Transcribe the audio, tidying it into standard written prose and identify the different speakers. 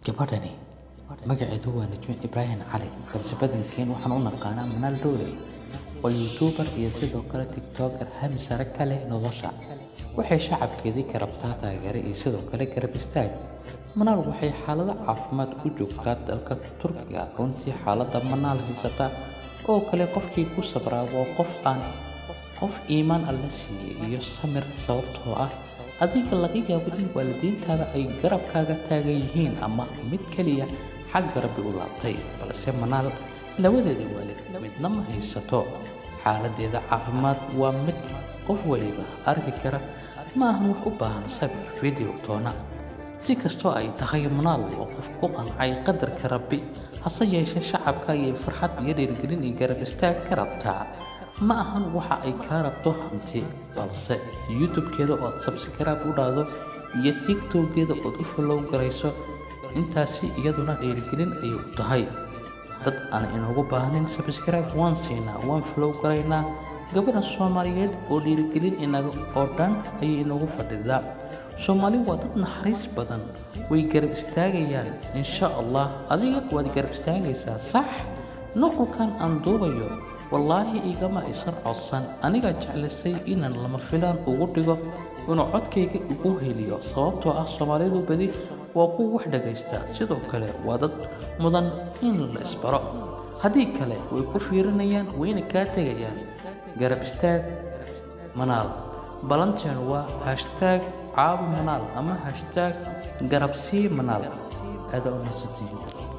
Speaker 1: Gabadhani magaceedu waa Najmi Ibrahim Cali, balse badankeen waxaan u naqaanaa Manaal Dowley. Waa YouTuber iyo sidoo kale TikToker hami sare ka leh nolosha. Waxay shacabkeedii ka rabtaa taageero iyo sidoo kale garab istaag. Manaal waxay xaalado caafimaad ku joogtaa dalka Turkiga. Runtii xaaladda Manaal haysata oo kale qofkii ku sabraa waa qof iimaan Alle siiyey iyo samir, sababtoo ah adiga laga yaabo in waalidiintaada ay garabkaaga taagan yihiin ama mid kaliya xagga Rabbi u laabtay, balse Manaal labadeeda waalid midna ma haysato. Xaaladdeeda caafimaad waa mid qof waliba arki kara, ma ahan wax u baahan sabir video toona. Si kastoo ay tahay, Manaal waa qof ku qancay qadarka Rabbi, hase yeeshee shacabka ayay farxad iyo dhiirigelin iyo garab istaag ka rabtaa. Ma ahan waxa ay ka rabto hanti, balse YouTube-keeda oo aad subscribe u dhahdo iyo TikTok-geeda oo u follow garayso, intaasi iyaduna dhiirigelin ayay u tahay. Dad aan inagu baahnayn subscribe waan siinaa, waan follow garaynaa. Gabadha Soomaaliyeed oo dhiirigelin inaga oo dhan ayay inagu fadhidaa. Soomaali waa dad naxariis badan, way garab istaagayaan. Insha Allah adiga waad garab istaagaysaa, sax? Nuqulkan aan duubayo wallaahi igama aysan codsan, aniga jeclaystay inaan lama filaan ugu dhigo inuu codkayga igu heliyo, sababtoo ah Soomaalidu badi waa kuwa wax dhagaysta, sidoo kale waa dad mudan in la isbaro. Haddii kale way ku fiirinayaan wayna kaa tegayaan. Garab istaag Manaal. Balanteen waa #caawi Manaal ama #garabsii Manaal. Aad u mahadsantihiin.